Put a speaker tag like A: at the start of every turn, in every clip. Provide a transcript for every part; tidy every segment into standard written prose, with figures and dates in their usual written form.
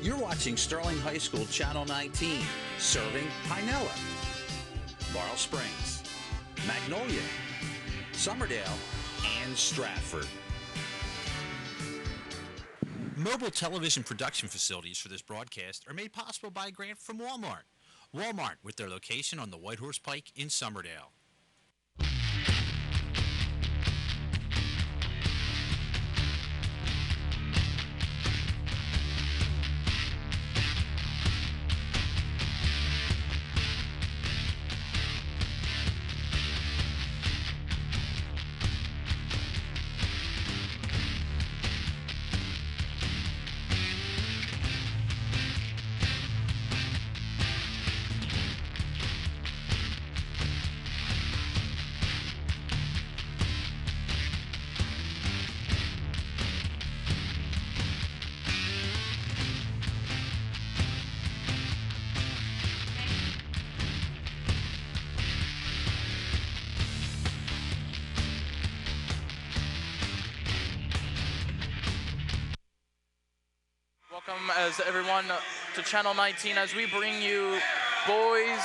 A: You're watching Sterling High School Channel 19, serving Pinella, Laurel Springs, Magnolia, Summerdale, and Stratford. Mobile television production facilities for this broadcast are made possible by a grant from Walmart. Walmart, with their location on the White Horse Pike in Summerdale.
B: Welcome as everyone to Channel 19 as we bring you boys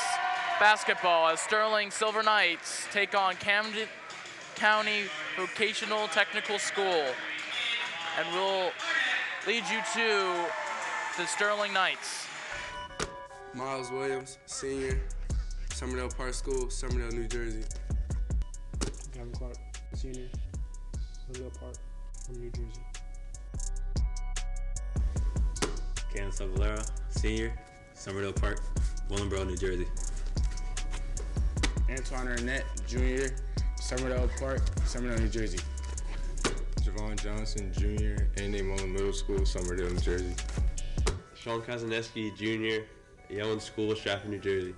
B: basketball as Sterling Silver Knights take on Camden County Vocational Technical School. And we'll lead you to the Sterling Knights.
C: Miles Williams, senior, Summerdale Park School, Summerdale, New Jersey.
D: Gavin Clark, senior, Summerdale Park from New Jersey.
E: Candace Valera, senior, Summerdale Park, Willingboro, New Jersey.
F: Antoine Arnett, junior, Summerdale Park, Summerdale, New Jersey.
G: Javon Johnson, junior, A&A Mullen Middle School, Summerdale, New Jersey.
E: Sean Kazaneski, junior, Yellen School, Stratford, New Jersey.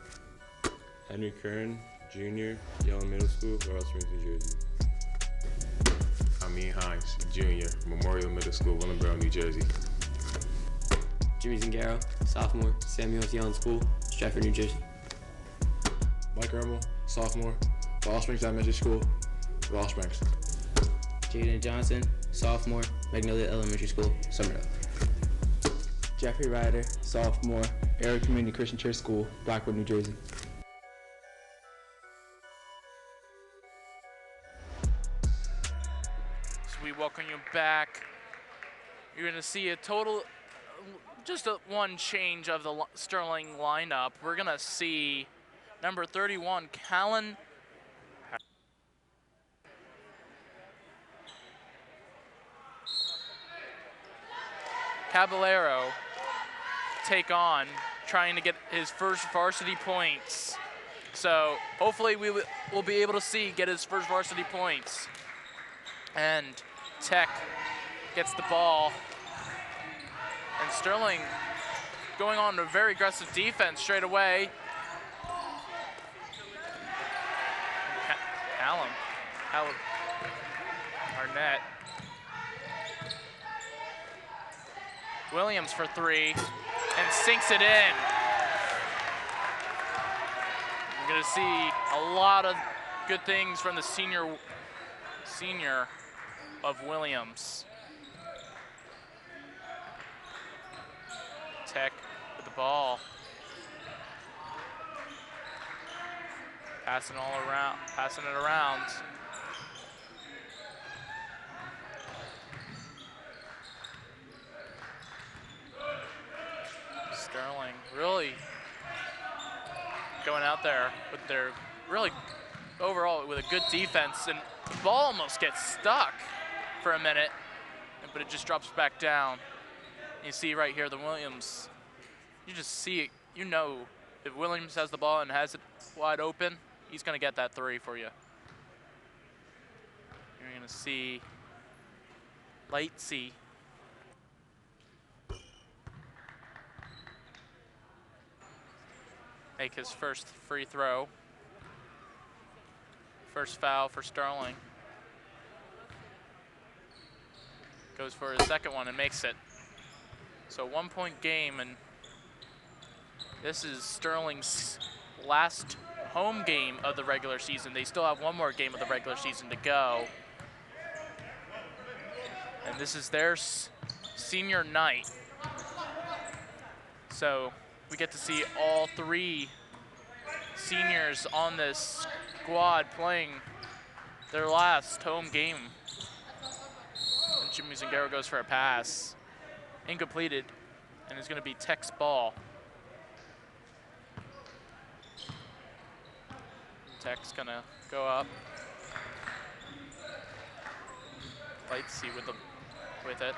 G: Henry Kern, junior, Yellen Middle School, Laurel Springs, New Jersey. Amin Hines, junior, Memorial Middle School, Willingboro, New Jersey.
H: Jimmy Zingaro, sophomore, Samuel Yellen School, Stratford, New Jersey.
I: Mike Ermel, sophomore, Laurel Springs Elementary School, Laurel Springs.
H: Jaden Johnson, sophomore, Magnolia Elementary School, Summerdale.
J: Jeffrey Ryder, sophomore, Area Community Christian Church School, Blackwood, New Jersey.
B: So we welcome you back. You're going to see a total, just one change of the Sterling lineup. We're going to see number 31, Callan Caballero take on, trying to get his first varsity points. So hopefully we will be able to get his first varsity points. And Tech gets the ball. And Sterling going on a very aggressive defense straight away. Callum Arnett. Williams for three and sinks it in. We're gonna see a lot of good things from the senior of Williams. Tech with the ball. Passing it around. Sterling really going out there with their overall with a good defense, and the ball almost gets stuck for a minute, but it just drops back down. You see right here the Williams, you just see it, you know if Williams has the ball and has it wide open, he's gonna get that three for you. You're gonna see Lightsey make his first free throw. First foul for Sterling. Goes for his second one and makes it. So 1 point game, and this is Sterling's last home game of the regular season. They still have one more game of the regular season to go. And this is their senior night. So we get to see all 3 seniors on this squad playing their last home game. And Jimmy Zingaro goes for a pass. Incompleted, and it's going to be Tech's ball. Tech's going to go up. Lightsey with it.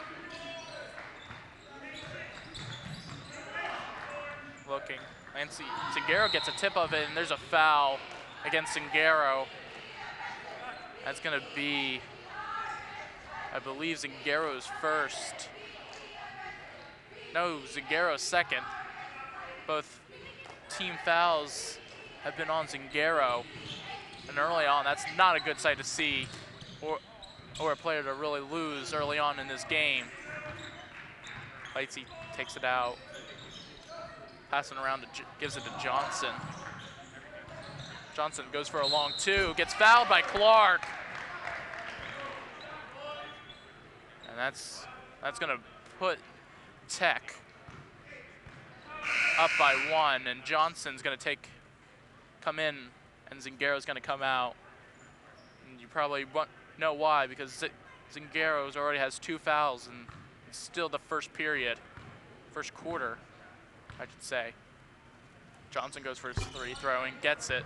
B: Looking. Zingaro gets a tip of it, and there's a foul against Zingaro. That's going to be, I believe, Zingaro's first. No, Zingaro's second. Both team fouls have been on Zingaro. And early on, that's not a good sight to see, or a player to really lose early on in this game. Lightsey takes it out. Passing around, gives it to Johnson. Johnson goes for a long 2, gets fouled by Clark. And that's gonna put Tech up by 1, and Johnson's gonna come in, and Zingaro's gonna come out. And you probably know why, because Zingaro's already has 2 fouls, and it's still the first quarter, I should say. Johnson goes for his 3 throwing, gets it.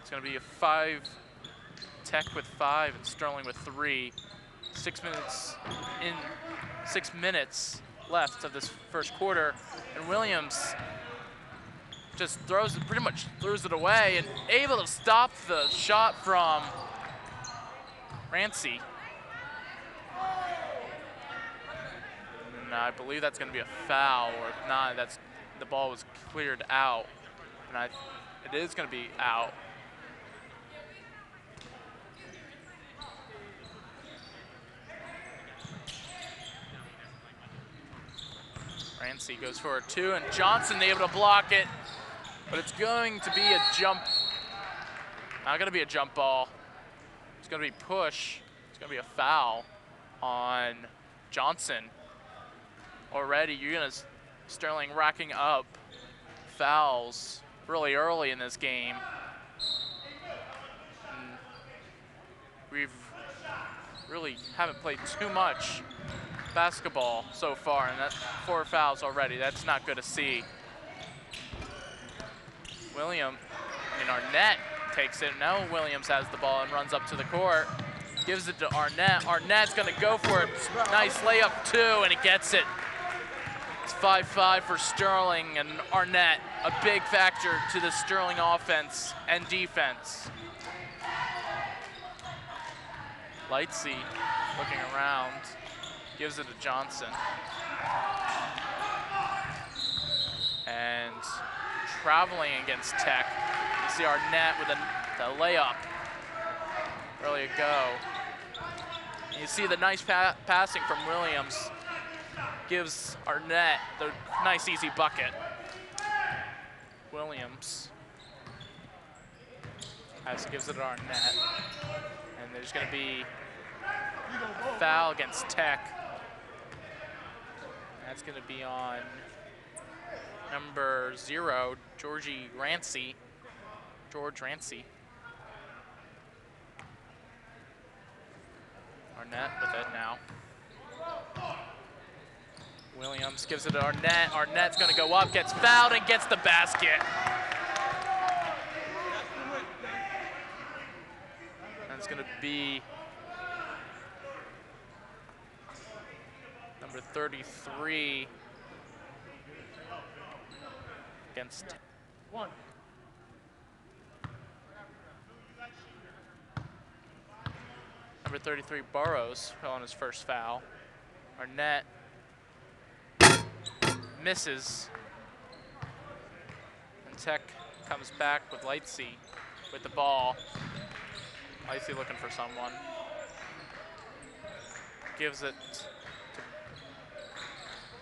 B: It's gonna be a 5, Tech with 5 and Sterling with 3. 6 minutes left of this first quarter, and Williams just pretty much throws it away and able to stop the shot from Rancy. And I believe that's going to be a foul, or if not, the ball was cleared out, and it is going to be out. Rancy goes for a 2, and Johnson able to block it, but it's going to be a jump. Not going to be a jump ball. It's going to be push. It's going to be a foul on Johnson. Already, you're going to Sterling racking up fouls really early in this game. And we've really haven't played too much basketball so far, and that's 4 fouls already. That's not good to see. Arnett takes it. Now Williams has the ball and runs up to the court. Gives it to Arnett. Arnett's gonna go for it. Nice layup 2, and he gets it. It's 5-5 for Sterling, and Arnett, a big factor to the Sterling offense and defense. Lightsey looking around. Gives it to Johnson. And traveling against Tech, you see Arnett with the layup. Early ago. And you see the nice passing from Williams. Gives Arnett the nice easy bucket. Williams gives it to Arnett. And there's going to be a foul against Tech. That's going to be on number 0, George Rancy. Arnett with it now. Williams gives it to Arnett. Arnett's going to go up, gets fouled, and gets the basket. That's going to be number 33 against 1. Number 33, Burrows, on his first foul. Arnett misses. And Tech comes back with Lightsey with the ball. Lightsey looking for someone. Gives it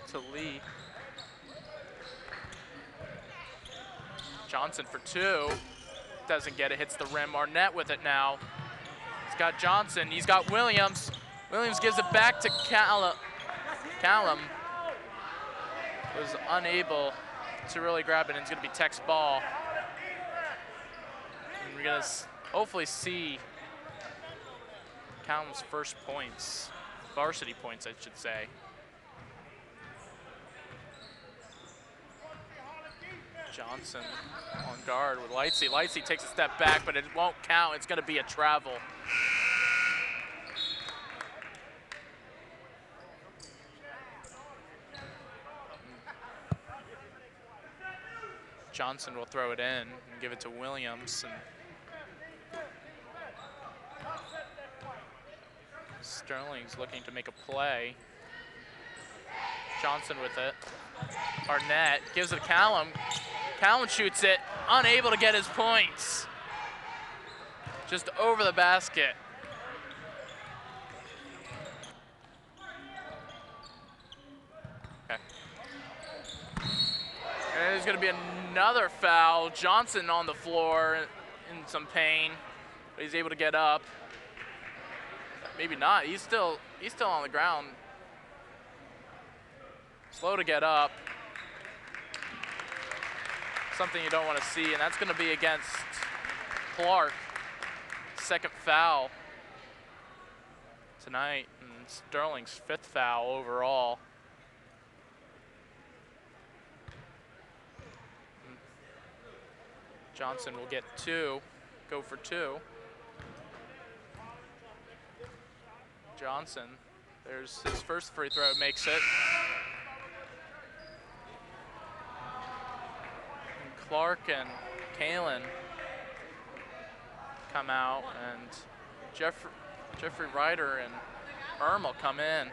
B: to Lee. Johnson for 2. Doesn't get it, hits the rim. Arnett with it now. He's got Johnson, he's got Williams. Williams gives it back to Callum. was unable to really grab it, and it's going to be Tech's ball. And we're going to hopefully see Callum's first points, varsity points, I should say. Johnson on guard with Lightsey. Lightsey takes a step back, but it won't count. It's going to be a travel. Johnson will throw it in and give it to Williams. And Sterling's looking to make a play. Johnson with it. Arnett gives it to Callum. Callum shoots it, unable to get his points. Just over the basket. Okay. And there's going to be another foul. Johnson on the floor in some pain, but he's able to get up. Maybe not. He's still on the ground. Slow to get up. Something you don't want to see, and that's going to be against Clark. Second foul tonight, and Sterling's 5th foul overall. Johnson will get 2, go for 2. Johnson, there's his first free throw, makes it. And Clark and Kalen come out, and Jeffrey Ryder and Ermel come in.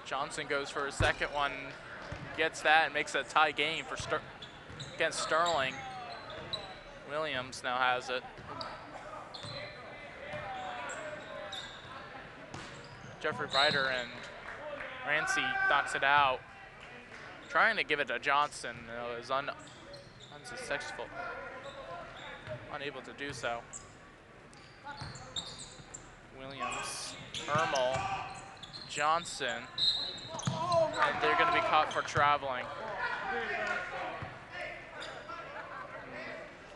B: Johnson goes for his second one, gets that, and makes it a tie game for against Sterling. Williams now has it. Jeffrey Ryder and Rancy knocks it out. Trying to give it to Johnson, is unsuccessful. Unable to do so. Williams, Ermel, Johnson, and they're going to be caught for traveling.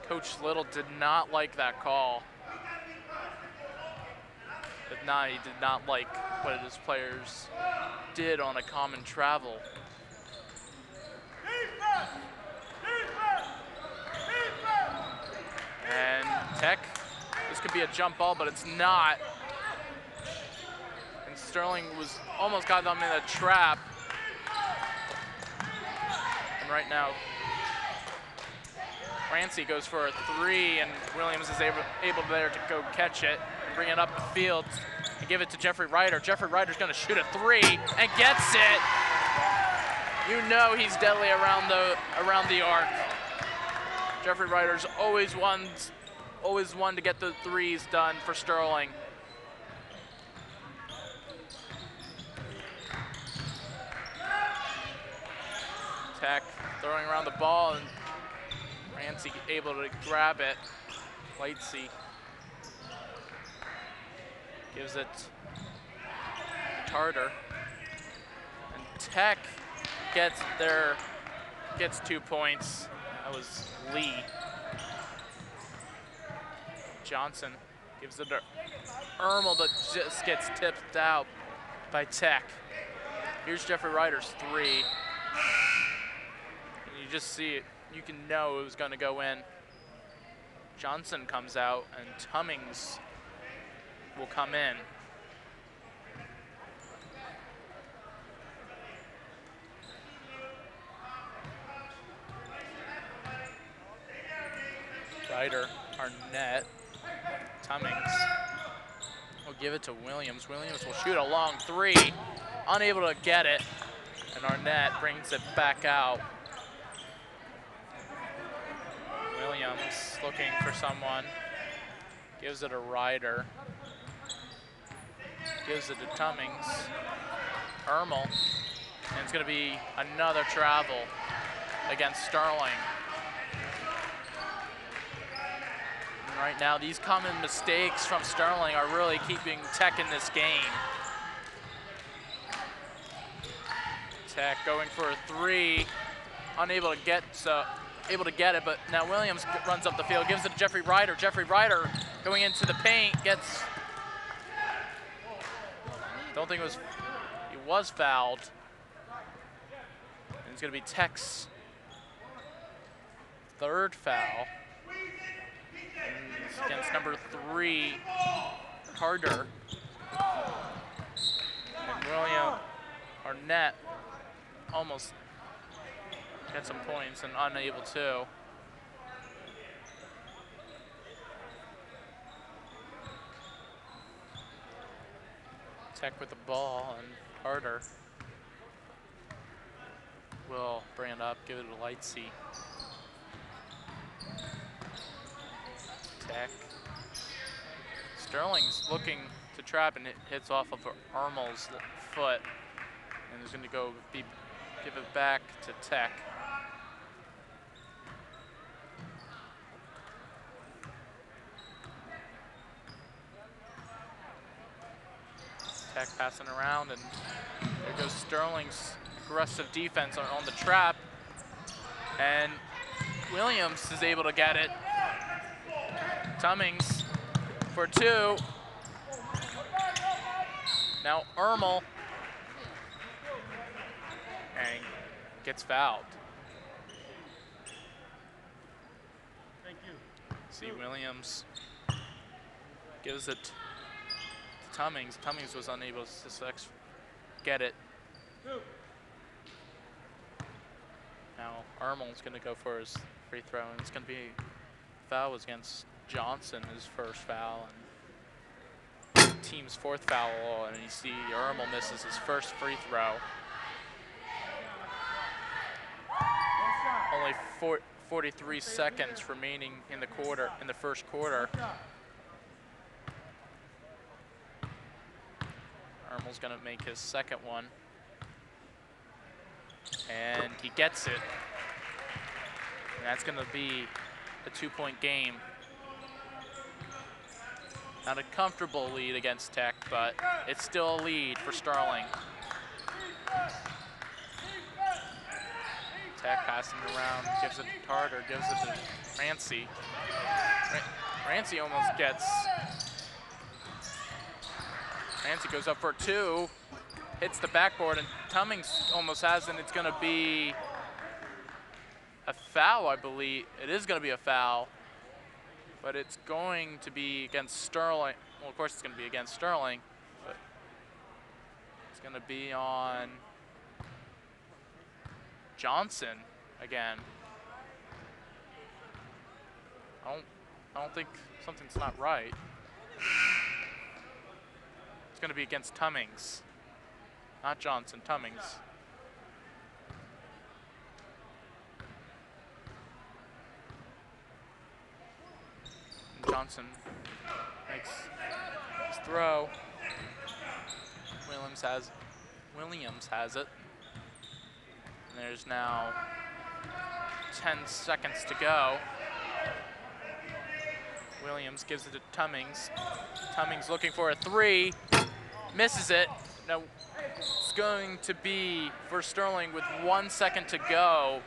B: Coach Little did not like that call. If not, he did not like what his players did on a common travel. And Tech, this could be a jump ball, but it's not. And Sterling was almost got them in a trap. And right now, Rancy goes for a 3, and Williams is able there to go catch it and bring it up the field and give it to Jeffrey Ryder. Jeffrey Ryder's going to shoot a 3 and gets it. You know he's deadly around the arc. Jeffrey Ryder's always one to get the 3s done for Sterling. Tech throwing around the ball, and Rancy able to grab it. Lightsey gives it to Tarter. And Tech gets 2 points. That was Lee. Johnson gives it to Ermel, but just gets tipped out by Tech. Here's Jeffrey Ryder's 3. And you just see it. You can know it was going to go in. Johnson comes out, and Tummings will come in. Ryder, Arnett, Tummings will give it to Williams. Williams will shoot a long 3, unable to get it, and Arnett brings it back out. Williams looking for someone, gives it to Ryder, gives it to Tummings, Ermel, and it's going to be another travel against Sterling. And right now, these common mistakes from Sterling are really keeping Tech in this game. Tech going for a three, able to get it, but now Williams runs up the field, gives it to Jeffrey Ryder. Jeffrey Ryder going into the paint, don't think he was fouled. And it's gonna be Tech's third foul. And it's against number 3, Carter. And William Arnett almost got some points and unable to. Tech with the ball, and Carter will bring it up, give it a light seat. Tech. Sterling's looking to trap, and it hits off of Armel's foot, and is going to give it back to Tech. Tech passing around, and there goes Sterling's aggressive defense on the trap. And Williams is able to get it. Tummings for 2. Now Ermel, and gets fouled.
D: Thank you.
B: See, Williams gives it to Tummings. Tummings was unable to get it. Now Ermel's going to go for his free throw, and it's going to be foul was against Johnson, his first foul, and team's 4th foul. And you see Ermel misses his first free throw. Only 43 seconds remaining in the first quarter. Ermel's gonna make his second one. And he gets it. And that's gonna be a 2-point game. Not a comfortable lead against Tech, but it's still a lead for Sterling. Tech passing around, gives it to Carter, gives it to Rancy. Rancy almost gets. Rancy goes up for 2, hits the backboard, and Tummings almost has, and it's going to be a foul, I believe. It is going to be a foul, but it's going to be against Sterling. Well, of course it's going to be against Sterling, but it's going to be on Johnson again. I don't think something's not right. It's going to be against Tummings, not Johnson, Tummings. And Johnson makes his throw. Williams has it. And there's now 10 seconds to go. Williams gives it to Tummings. Tummings looking for a 3, misses it. Now it's going to be for Sterling with 1 second to go.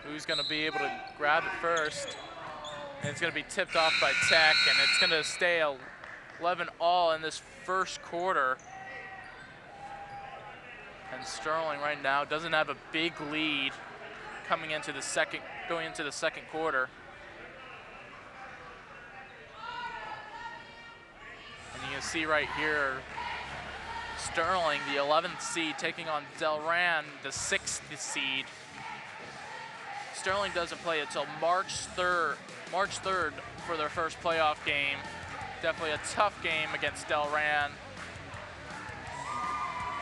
B: Who's going to be able to grab it first? And it's going to be tipped off by Tech, and it's going to stay 11-all in this first quarter. And Sterling right now doesn't have a big lead going into the second quarter. And you can see right here, Sterling, the 11th seed, taking on Delran, the 6th seed. Sterling doesn't play until March 3rd for their first playoff game. Definitely a tough game against Delran.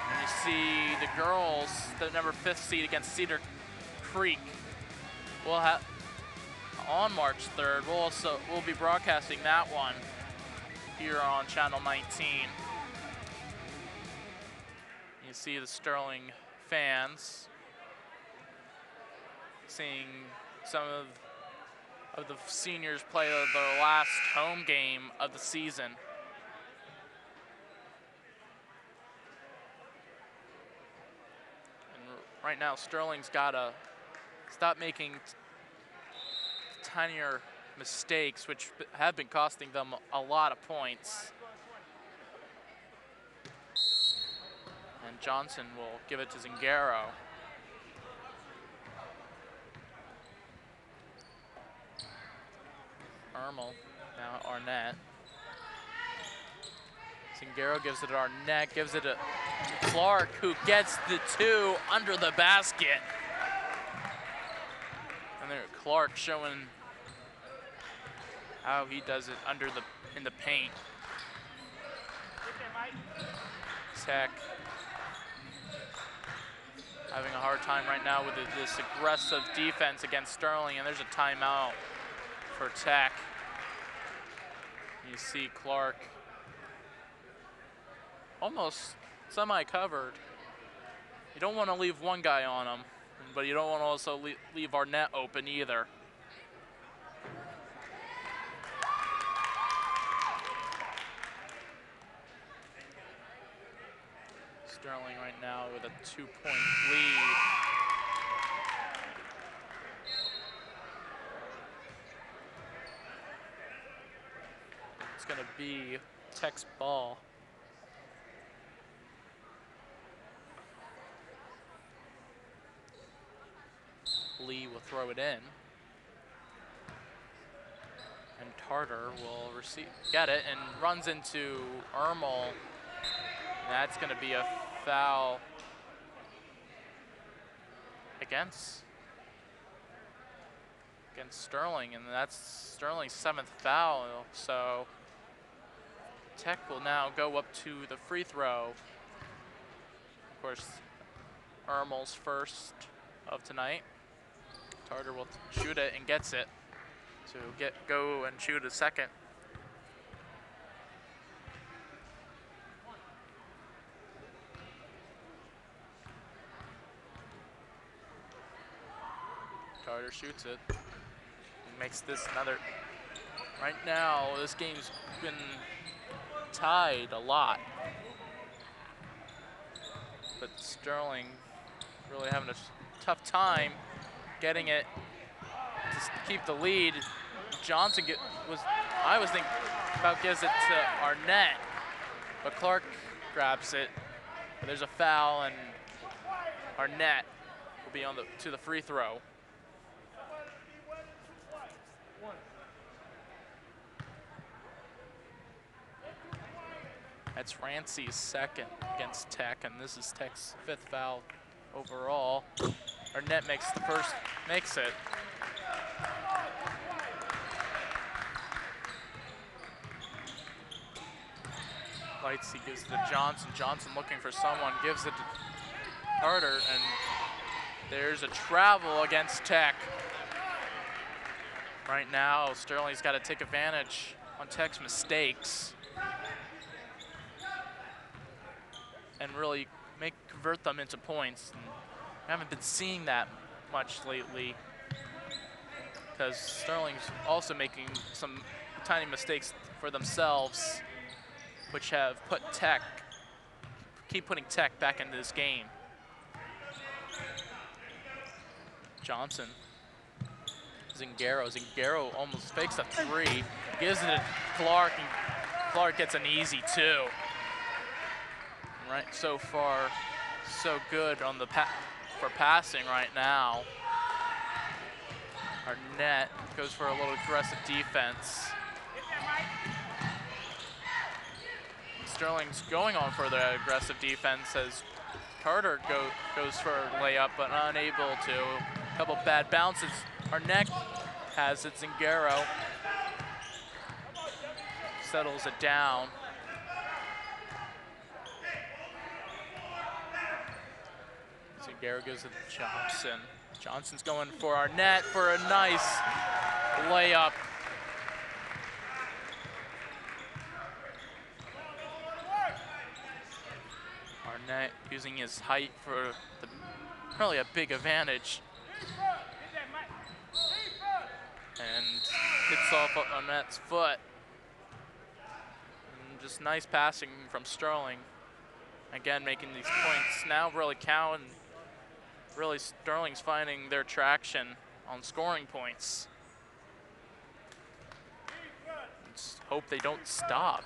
B: And you see the girls, the number 5th seed against Cedar Creek. We'll have on March 3rd. We'll be broadcasting that one here on Channel 19. You see the Sterling fans seeing some of the seniors play their last home game of the season. And right now, Sterling's got to stop making tinier mistakes, which have been costing them a lot of points. And Johnson will give it to Zingaro. Ermel, now Arnett. Zingaro gives it to Arnett, gives it to Clark, who gets the 2 under the basket. And there, Clark showing how he does it in the paint. Tech having a hard time right now with this aggressive defense against Sterling, and there's a timeout for Tech. You see Clark almost semi-covered. You don't want to leave one guy on him, but you don't want to also leave Arnett open either. Sterling right now with a 2-point lead. It's going to be Tech's ball. Lee will throw it in. And Tartar will get it and runs into Ermel. And that's going to be a foul against Sterling, and that's Sterling's 7th foul. So Tech will now go up to the free throw. Of course, Ermel's first of tonight. Tartar will shoot it and gets it to go and shoot a second. Tartar shoots it and makes this another. Right now, this game's been tied a lot, but Sterling really having a tough time getting it to keep the lead. Johnson I was thinking about gives it to Arnett, but Clark grabs it. But there's a foul, and Arnett will be on to the free throw. That's Rancy's second against Tech, and this is Tech's 5th foul overall. Arnett makes it. Lightsey gives it to Johnson. Johnson looking for someone, gives it to Carter, and there's a travel against Tech. Right now, Sterling's got to take advantage on Tech's mistakes and really convert them into points. And I haven't been seeing that much lately because Sterling's also making some tiny mistakes for themselves, which have keep putting Tech back into this game. Johnson, Zingaro almost fakes a 3, gives it to Clark, and Clark gets an easy 2. Right, so far, so good on for passing right now. Arnett goes for a little aggressive defense. Sterling's going on for the aggressive defense as Carter goes for a layup, but unable to. A couple bad bounces. Arnett has it. Zingaro settles it down. Zingaro gives it to Johnson. Johnson's going for Arnett for a nice layup. Arnett using his height for really a big advantage. And hits off Arnett's foot. And just nice passing from Sterling. Again, making these points now really count. And really, Sterling's finding their traction on scoring points. Let's hope they don't stop.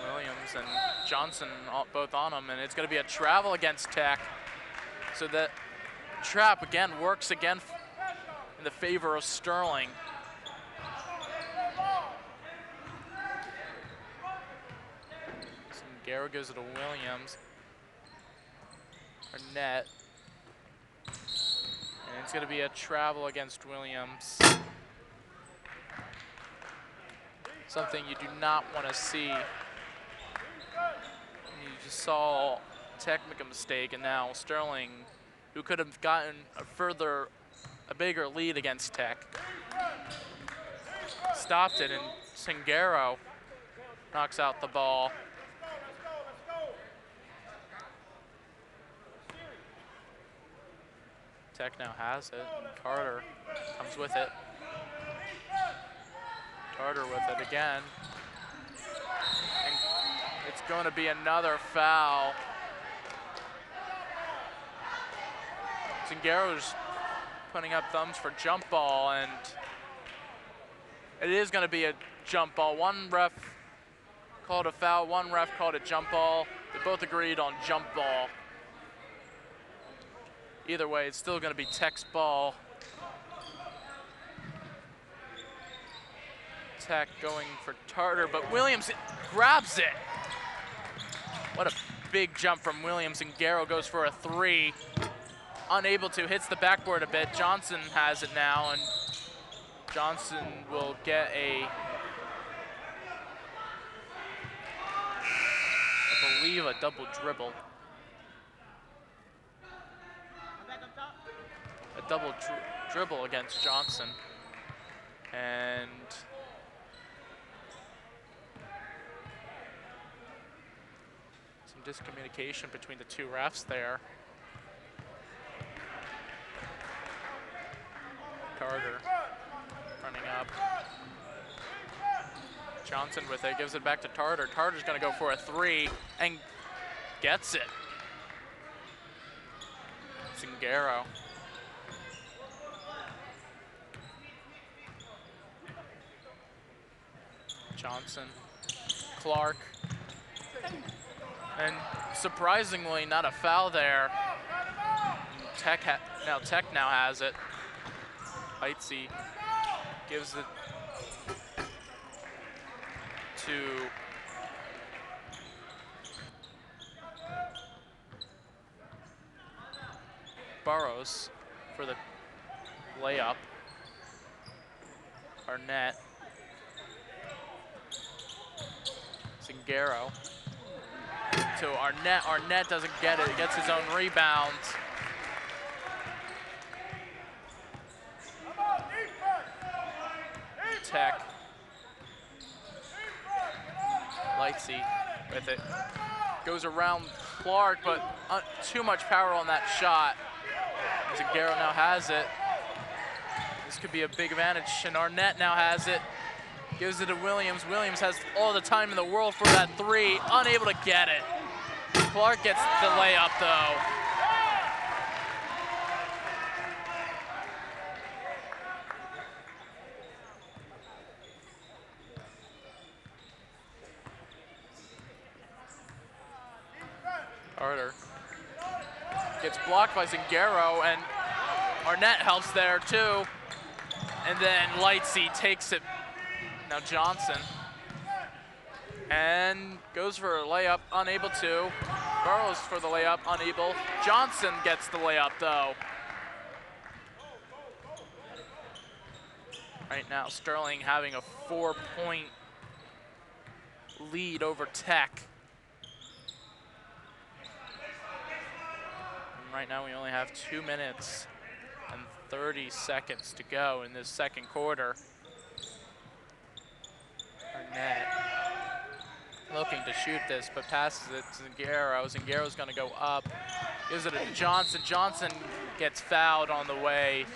B: Williams and Johnson both on them, and it's going to be a travel against Tech. So that trap again works again in the favor of Sterling. Garrow goes to Williams. Arnett. And it's going to be a travel against Williams. Something you do not want to see. You just saw Tech make a mistake, and now Sterling, who could have gotten a bigger lead against Tech, stopped it, and Singaro knocks out the ball. Tech now has it, and Carter comes with it. Carter with it again. And it's going to be another foul. Zingaro's putting up thumbs for jump ball, and it is going to be a jump ball. One ref called a foul, one ref called a jump ball. They both agreed on jump ball. Either way, it's still going to be Tech's ball. Tech going for Tartar, but Williams grabs it. What a big jump from Williams, and Garrow goes for a three. Unable to, hits the backboard a bit. Johnson has it now, and Johnson will get I believe, a double dribble. A double dribble against Johnson. And some discommunication between the two refs there. Carter running up. Johnson with it, gives it back to Tartar. Tartar's gonna go for a three and gets it. Zingaro. Johnson, Clark, and surprisingly not a foul there. Tech now has it. Heitze gives it to Burrows for the layup. Arnett. Zingaro to Arnett. Arnett doesn't get it. He gets his own rebound. Tech. Heitze with it. Goes around Clark, but too much power on that shot. Zingaro now has it. This could be a big advantage, and Arnett now has it. Gives it to Williams. Williams has all the time in the world for that three. Unable to get it. Clark gets the layup, though. Carter gets blocked by Zingaro, and Arnett helps there, too. And then Heitze takes it. Now Johnson, and goes for a layup, unable to. Burrows for the layup, unable. Johnson gets the layup, though. Right now, Sterling having a 4-point lead over Tech. And right now, we only have 2 minutes and 30 seconds to go in this second quarter. Arnett looking to shoot this, but passes it to Zingaro. Zingaro's going to go up, gives it to Johnson. Johnson gets fouled on the way,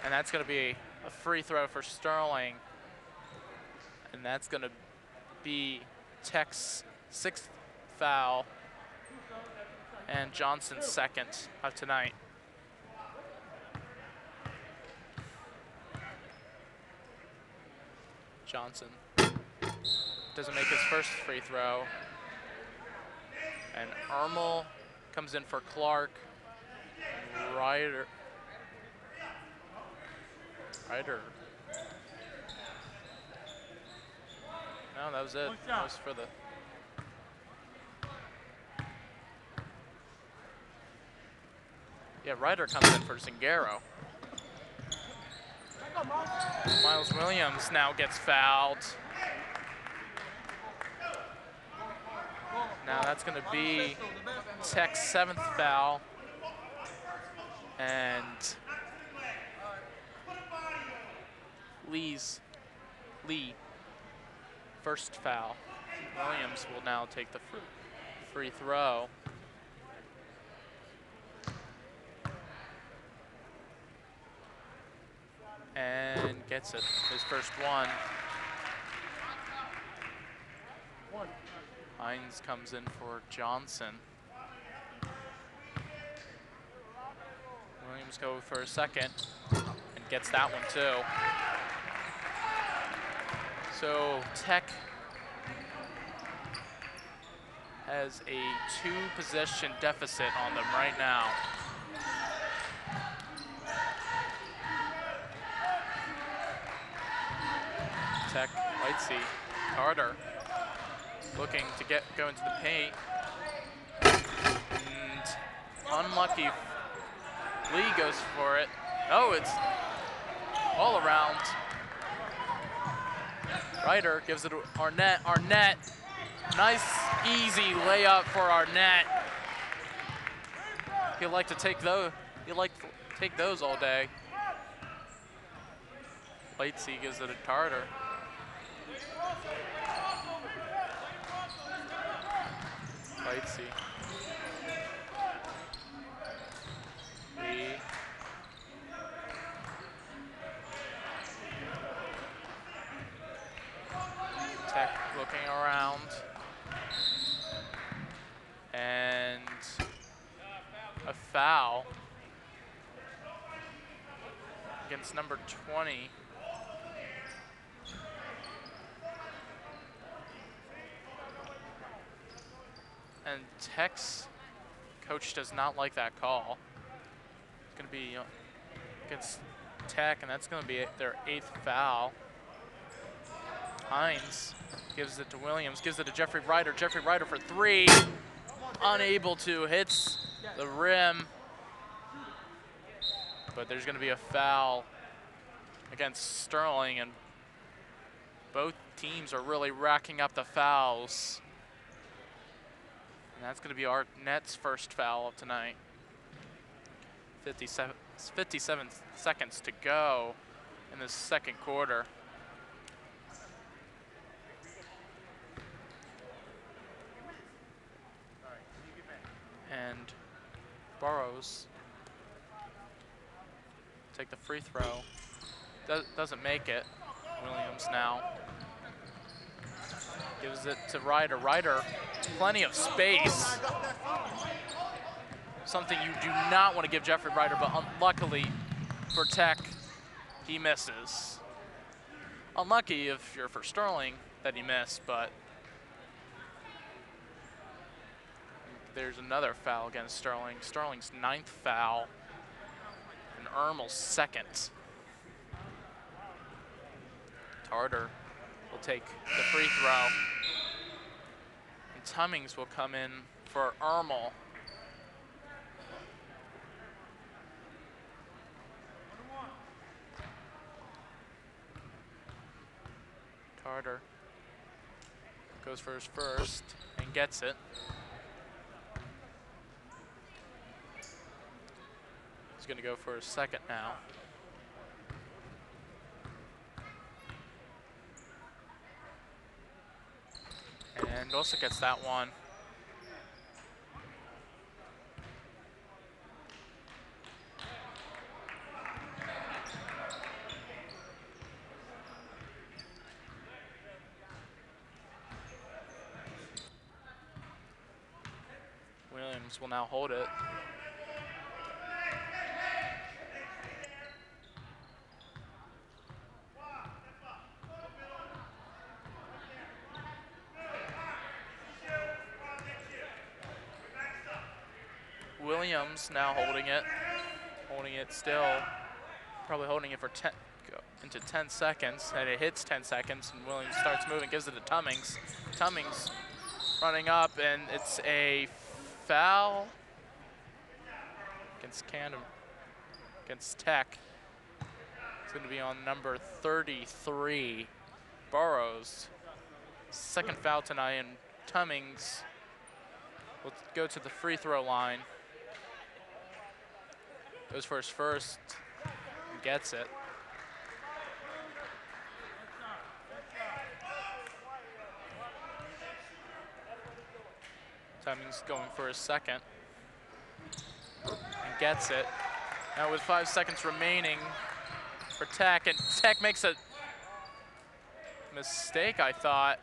B: and that's going to be a free throw for Sterling. And that's going to be Tech's 6th foul and Johnson's 2nd of tonight. Johnson doesn't make his first free throw. And Ermel comes in for Clark. Ryder. No, that was it. That was for the. Yeah, Ryder comes in for Zingaro. Miles Williams now gets fouled. Now that's going to be Tech's 7th foul. And Lee, 1st foul. Williams will now take the free throw. And gets it, his first one. Hines comes in for Johnson. Williams go for a second and gets that one too. So Tech has a 2-possession deficit on them right now. Tech, Lightsey, Carter, looking to go into the paint. And unlucky, Lee goes for it. Oh, it's all around. Ryder gives it to Arnett. Arnett, nice, easy layup for Arnett. He'll like to take those. He'll like to take those all day. Lightsey gives it to Carter. Lightsey. Lee. Tech looking around. And a foul against number 20. And Tech's coach does not like that call. It's going to be against Tech, and that's going to be their 8th foul. Hines gives it to Williams, gives it to Jeffrey Ryder. Jeffrey Ryder for 3. Unable to, hits the rim. But there's going to be a foul against Sterling, and both teams are really racking up the fouls. And that's going to be Arnett's first foul of tonight. 57 seconds to go in the 2nd quarter. And Burrows take the free throw. Doesn't make it. Williams now gives it to Ryder. Ryder, plenty of space. Something you do not want to give Jeffrey Ryder, but unluckily for Tech, he misses. Unlucky if you're for Sterling that he missed, but there's another foul against Sterling. Sterling's 9th foul and Ermel's 2nd. Tarter will take the free throw. And Tummings will come in for Ermel. Tarter goes for his first and gets it. He's going to go for his 2nd now. And Mendoza gets that one. Williams will now hold it. Williams now holding it still, probably holding it for into 10 seconds, and it hits 10 seconds, and Williams starts moving, gives it to Tummings. Tummings running up, and it's a foul against Tech. It's going to be on number 33, Burrows. Second foul tonight, and Tummings will go to the free throw line. Goes for his first and gets it. Tummings going for his second and gets it. Now with 5 seconds remaining for Tech, and Tech makes a mistake, I thought.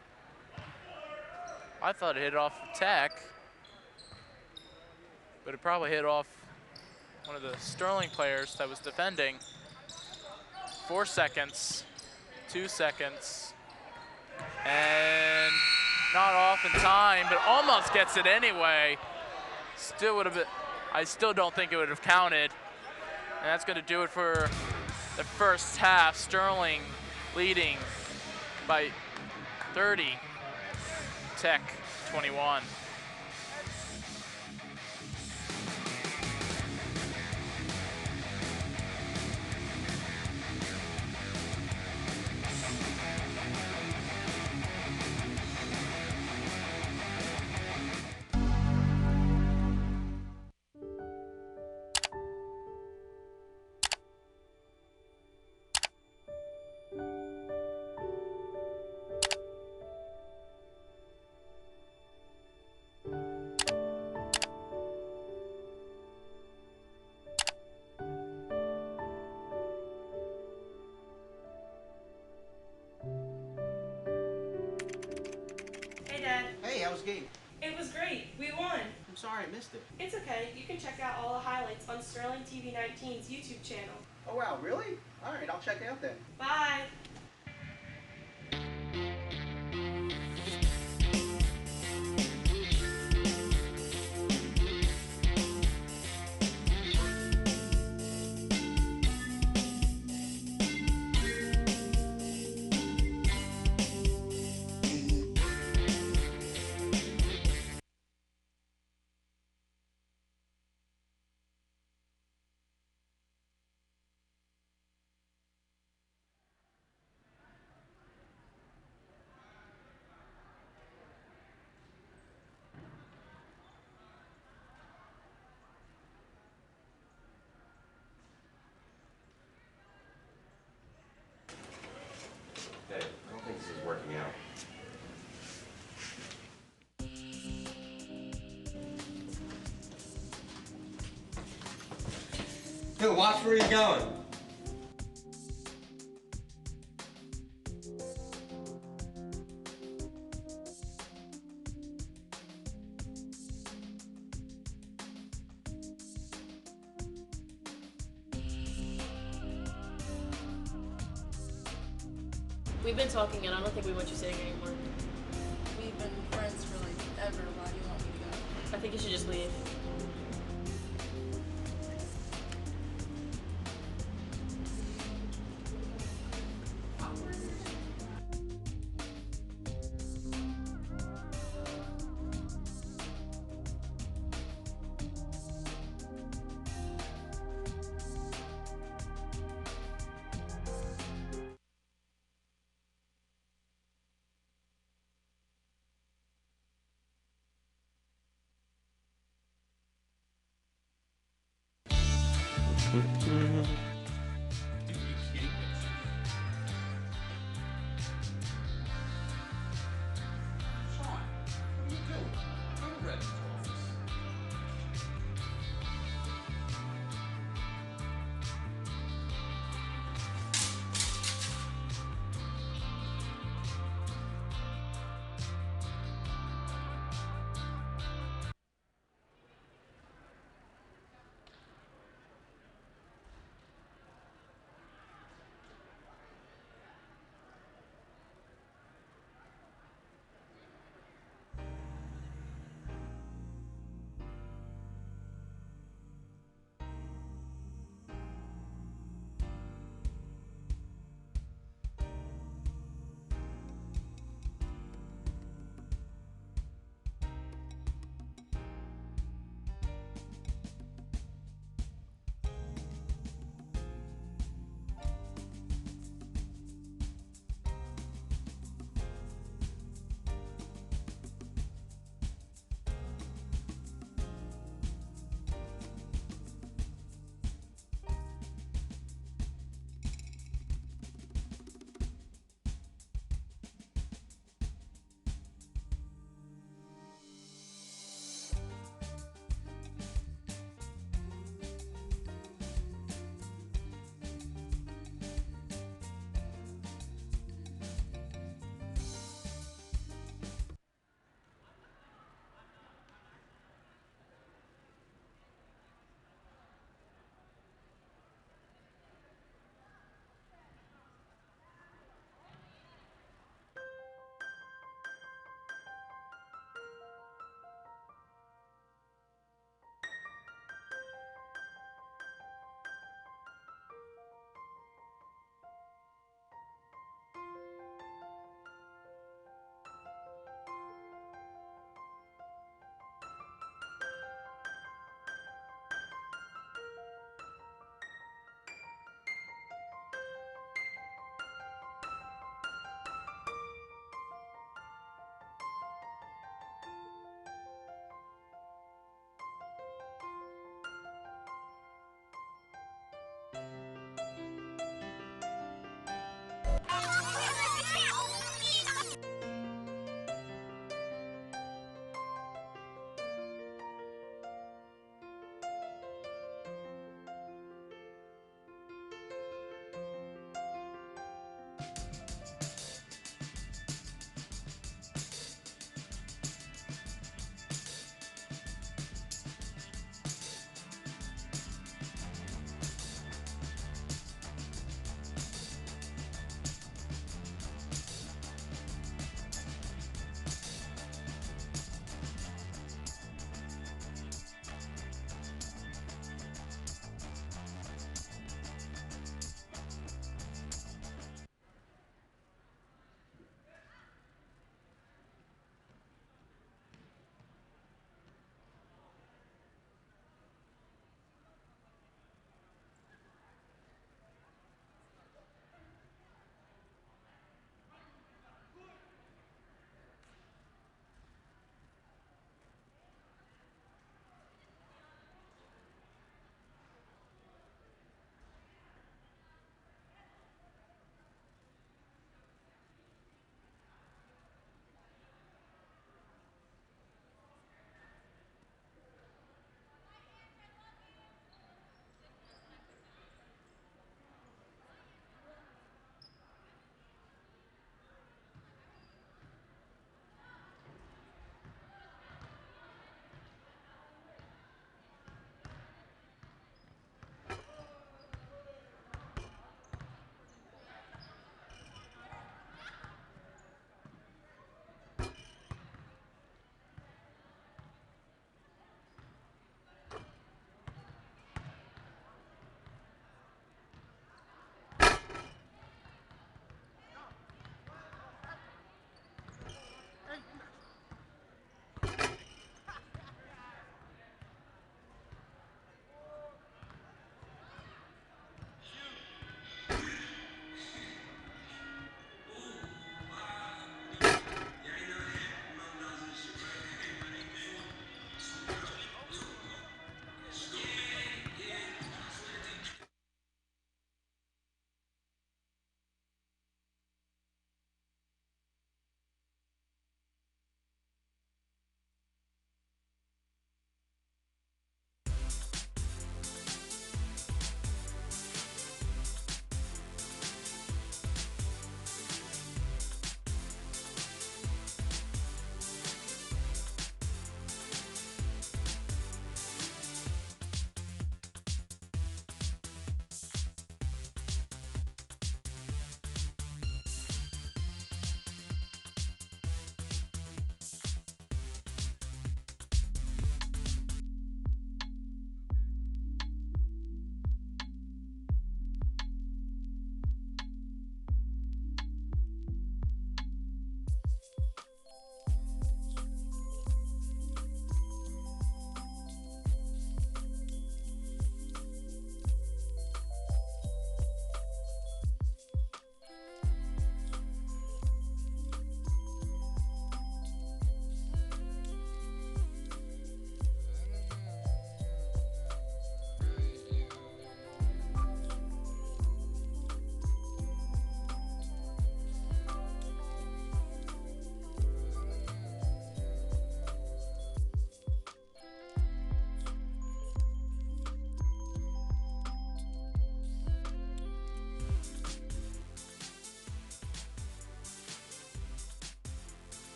B: It hit off Tech, but it probably hit off one of the Sterling players that was defending. 4 seconds, 2 seconds, and not off in time, but almost gets it anyway. Still would have been, I still don't think it would have counted. And that's going to do it for the first half. Sterling leading by 30, Tech 21.
K: It was great. We won.
L: I'm sorry I missed it.
K: It's okay. You can check out all the highlights on Sterling TV 19's YouTube channel.
L: Oh wow, really? Alright, I'll check it out then.
K: Bye.
M: Hey, I don't think this is working out.
N: Hey, watch where you're going.
O: We've been talking, and I don't think we want you staying anymore.
P: We've been friends for like ever. Why do you want me to go?
O: I think you should just leave.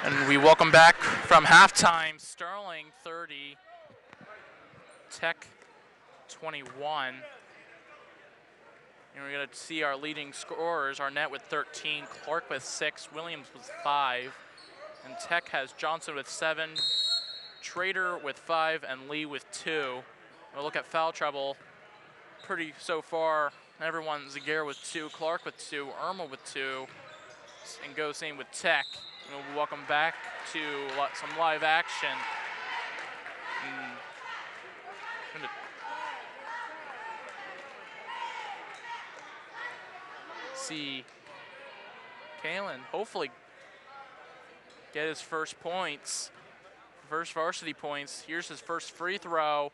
B: And we welcome back from halftime, Sterling 30, Tech 21. And we're going to see our leading scorers, Arnett with 13, Clark with 6, Williams with 5, and Tech has Johnson with 7, Trader with 5, and Lee with 2. We'll look at foul trouble. Pretty so far, everyone, Zaguer with 2, Clark with 2, Irma with 2, and go same with Tech. And we'll welcome back to some live action. See Kalen hopefully get his first points, first varsity points. Here's his first free throw,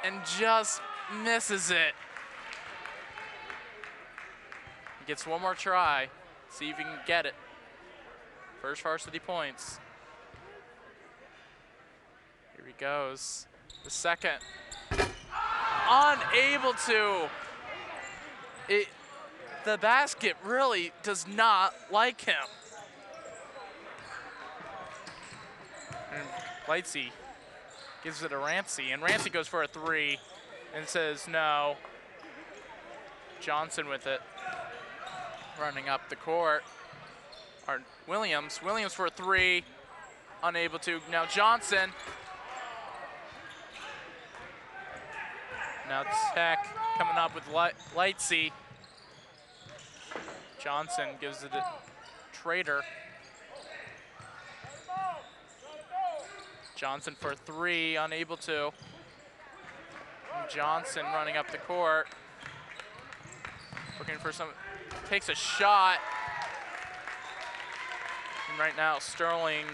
B: and just misses it. He gets one more try, see if he can get it. First varsity points. Here he goes. The second. Unable to. The basket really does not like him. And Lightsey gives it to Rancy, and Rancy goes for a 3 and says no. Johnson with it, running up the court. Williams for a 3, unable to. Now Johnson. Now Tech coming up with Lightsey. Johnson gives it to Trader. Johnson for 3, unable to. And Johnson running up the court. Looking for some, takes a shot. And right now Sterling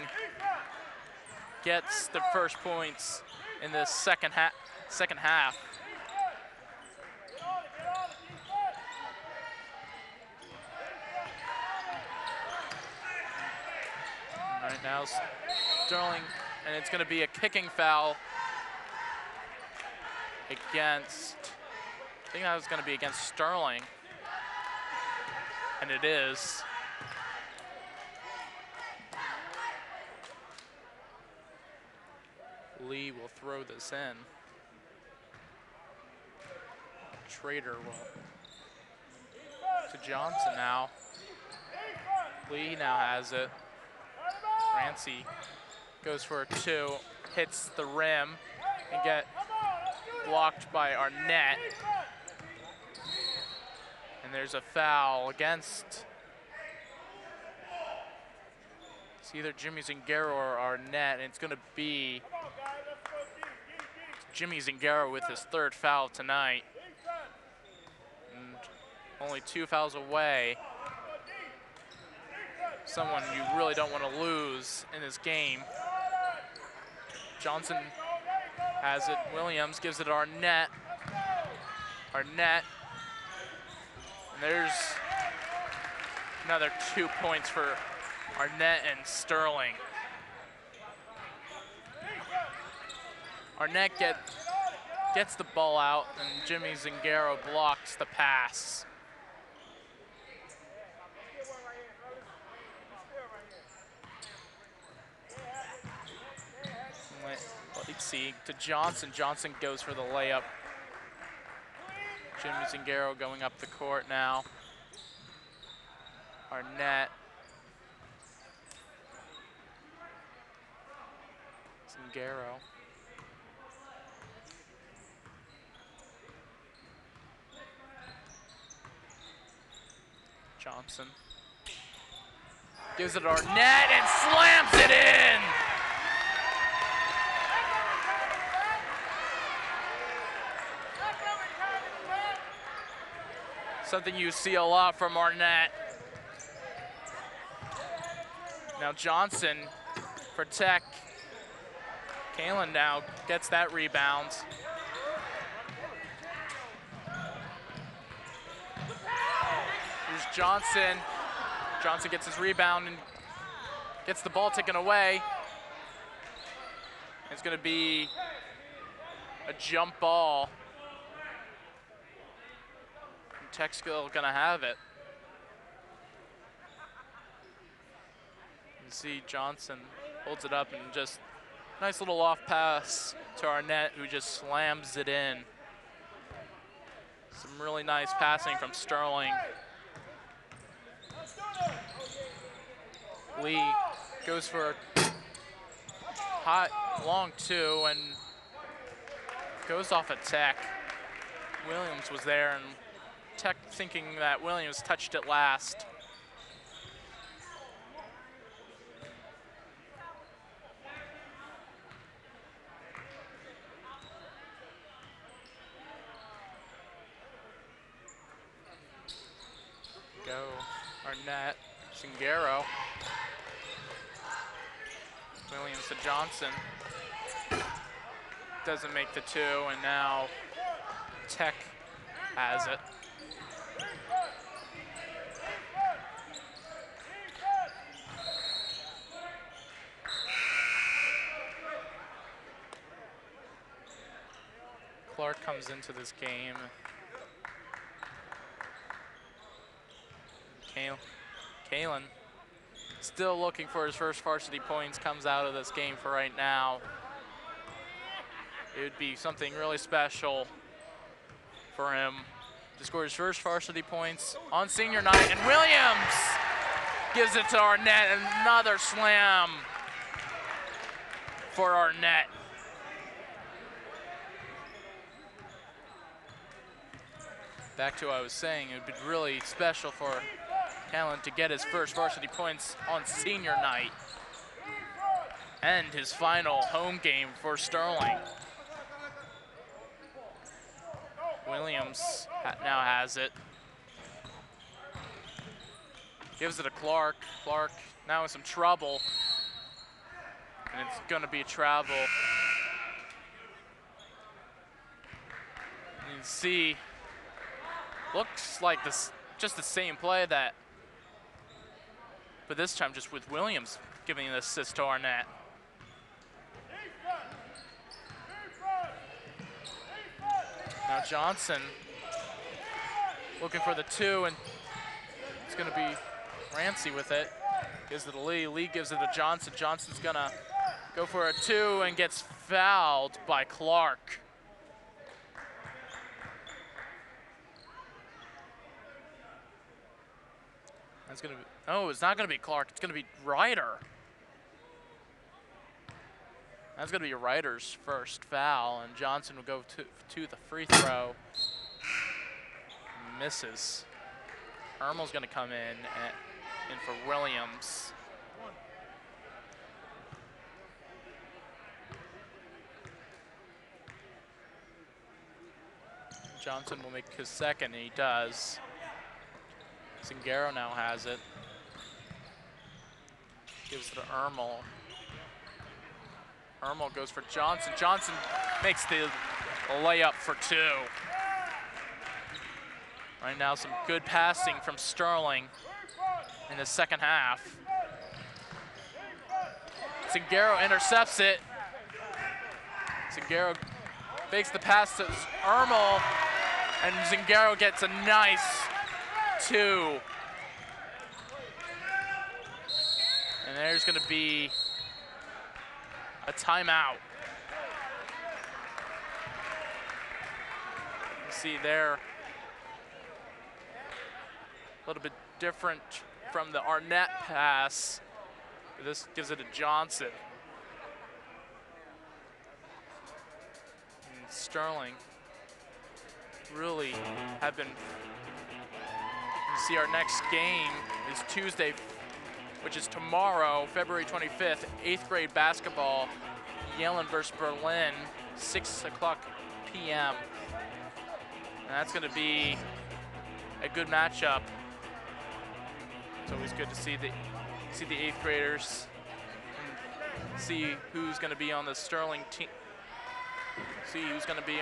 B: gets the first points in the second half. Right now Sterling, and it's going to be a kicking foul against, I think that was going to be against Sterling, and it is. Lee will throw this in. Trader will to Johnson now. Lee now has it. Rancy goes for a 2, hits the rim, and get blocked by Arnett. And there's a foul against, it's either Jimmy Zingaro or Arnett, and it's going to be Jimmy Zingaro with his 3rd foul tonight. And only 2 fouls away. Someone you really don't want to lose in this game. Johnson has it. Williams gives it to Arnett. Arnett. And there's another 2 points for Arnett and Sterling. Arnett gets the ball out, and Jimmy Zingaro blocks the pass. Let's see, to Johnson. Johnson goes for the layup. Jimmy Zingaro going up the court now. Arnett. Zingaro. Johnson. Gives it to Arnett and slams it in! Something you see a lot from Arnett. Now Johnson for Tech. Kalen now gets that rebound. Here's Johnson. Johnson gets his rebound and gets the ball taken away. It's going to be a jump ball. Tech's still gonna have it. You see Johnson holds it up and just nice little off pass to Arnett, who just slams it in. Some really nice passing from Sterling. Lee goes for a hot long two and goes off a Tech. Williams was there, and Tech thinking that Williams touched it last. Go Arnett, Zingaro. Williams to Johnson. Doesn't make the two, and now Tech has it. Clark comes into this game. Kalen still looking for his first varsity points, comes out of this game for right now. It would be something really special for him to score his first varsity points on senior night. And Williams gives it to Arnett. Another slam for Arnett. Back to what I was saying, it would be really special for Callan to get his first varsity points on senior night and his final home game for Sterling. Williams now has it. Gives it to Clark. Clark now in some trouble. And it's gonna be travel. You can see, looks like this just the same play that, but this time just with Williams giving the assist to Arnett. Now Johnson looking for the two, and it's gonna be Rancy with it. Gives it to Lee. Lee gives it to Johnson. Johnson's gonna go for a two and gets fouled by Clark. That's gonna be, oh, it's not gonna be Clark, it's gonna be Ryder. That's gonna be Ryder's first foul, and Johnson will go to the free throw. Misses. Ermel's gonna come in for Williams. Johnson will make his second, and he does. Zingaro now has it. Gives it to Ermel. Ermel goes for Johnson. Johnson makes the layup for two. Right now, some good passing from Sterling in the second half. Zingaro intercepts it. Zingaro fakes the pass to Ermel, and Zingaro gets a nice two. And there's gonna be a timeout. You see there, a little bit different from the Arnett pass. This gives it to Johnson. And Sterling really have been. You see our next game is Tuesday, which is tomorrow, February 25th, 8th grade basketball, Yalen versus Berlin, 6 o'clock p.m. And that's gonna be a good matchup. It's always good to see the 8th graders and see who's gonna be on the Sterling team, see who's gonna be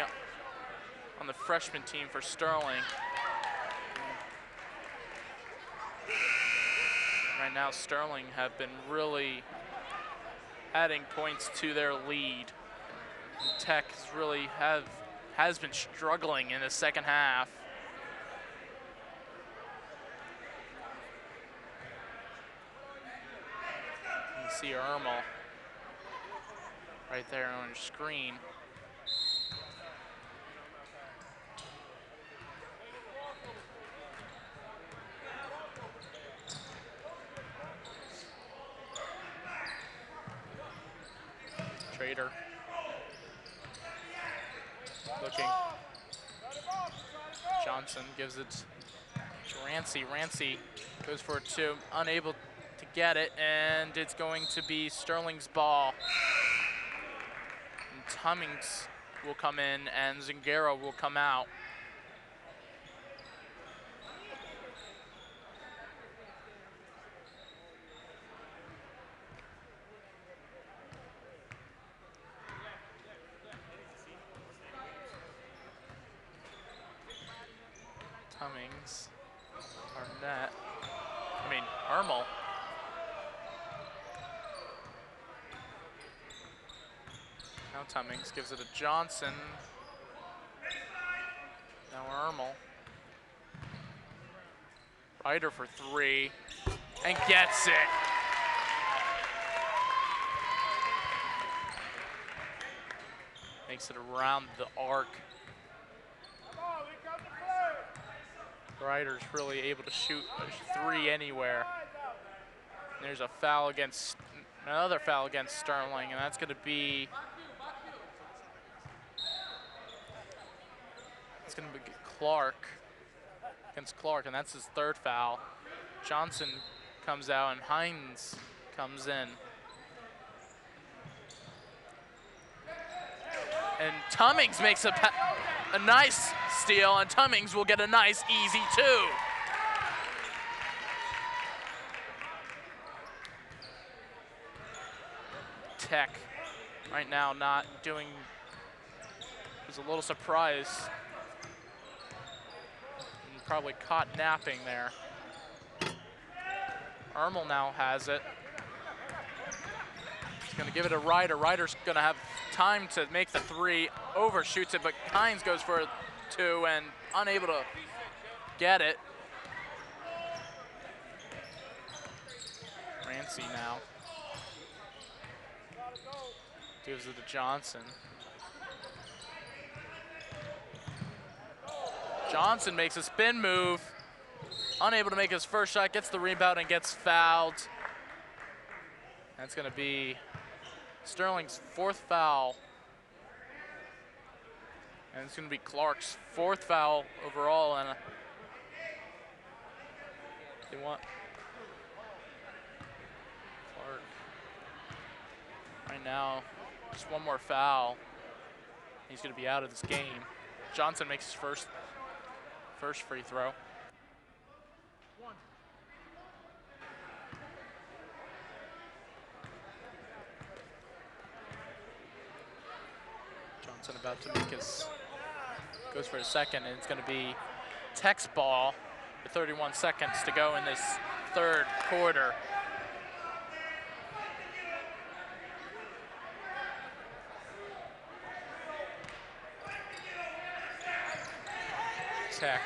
B: on the freshman team for Sterling. Right now, Sterling have been really adding points to their lead. And Tech has been struggling in the second half. See Ermel right there on your screen. Trader looking. Johnson gives it to Rancy. Rancy goes for a 2, unable to get it, and it's going to be Sterling's ball. And Tummings will come in, and Zingaro will come out. Tummings, Arnett, Ermel. Now Tummings gives it to Johnson. Now Ermel. Ryder for 3, and gets it. Makes it around the arc. Ryder's really able to shoot a 3 anywhere. And there's a foul against, another foul against Sterling, and that's going to be, it's going to be Clark, against Clark, and that's his 3rd foul. Johnson comes out and Hines comes in. And Tummings makes a nice steal, and Tummings will get a nice, easy 2. Tech right now not doing, was a little surprised. And probably caught napping there. Ermel now has it. He's gonna give it to Ryder. Ryder's gonna have time to make the 3, overshoots it, but Hines goes for a 2 and unable to get it. Rancy now gives it to Johnson. Johnson makes a spin move, unable to make his first shot, gets the rebound and gets fouled. That's gonna be Sterling's 4th foul. And it's gonna be Clark's 4th foul overall, and they want Clark right now, just 1 more foul. He's gonna be out of this game. Johnson makes his first free throw. Johnson about to make his, goes for a 2nd, and it's gonna be Tech's ball with 31 seconds to go in this 3rd quarter. Tech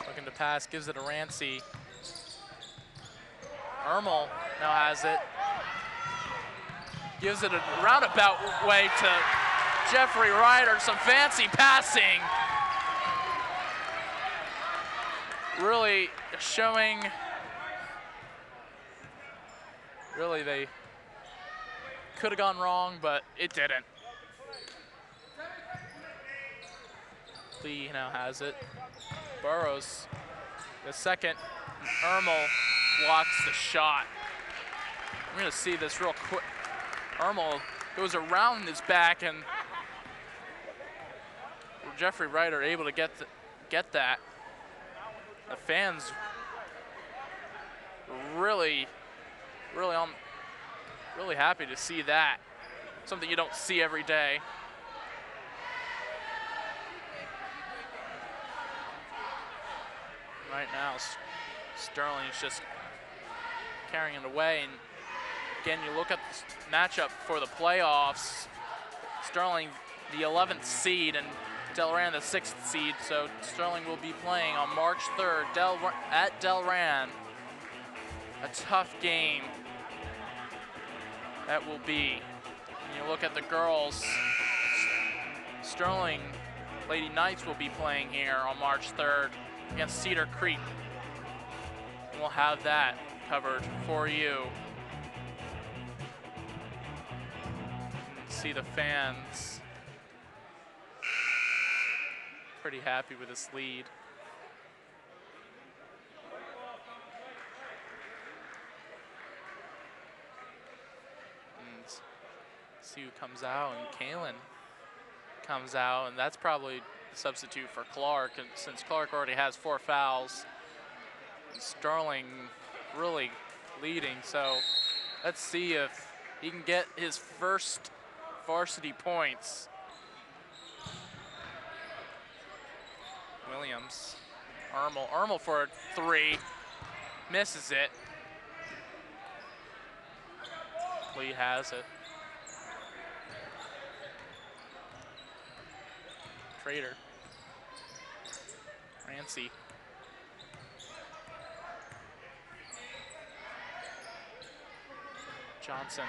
B: looking to pass, gives it to Rancy. Ermel now has it. Gives it a roundabout way to Jeffrey Ryder, some fancy passing. Really showing, really they could have gone wrong, but it didn't. Lee now has it. Burrows, the 2nd. Ermel blocks the shot. We're gonna see this real quick. Ermel goes around his back, and Jeffrey Ryder able to get that. The fans really happy to see that. Something you don't see every day. Right now, Sterling's just carrying it away. And again, you look at this matchup for the playoffs. Sterling, the 11th seed, and Delran, the 6th seed. So Sterling will be playing on March 3rd at Delran. A tough game that will be. When you look at the girls, Sterling Lady Knights will be playing here on March 3rd against Cedar Creek. And we'll have that covered for you. See the fans pretty happy with this lead. And see who comes out, and Kalen comes out, and that's probably the substitute for Clark, and since Clark already has 4 fouls, and Sterling really leading, so let's see if he can get his first varsity points. Williams, Ermel for a 3, misses it. Lee has it. Trader, Rancy. Johnson.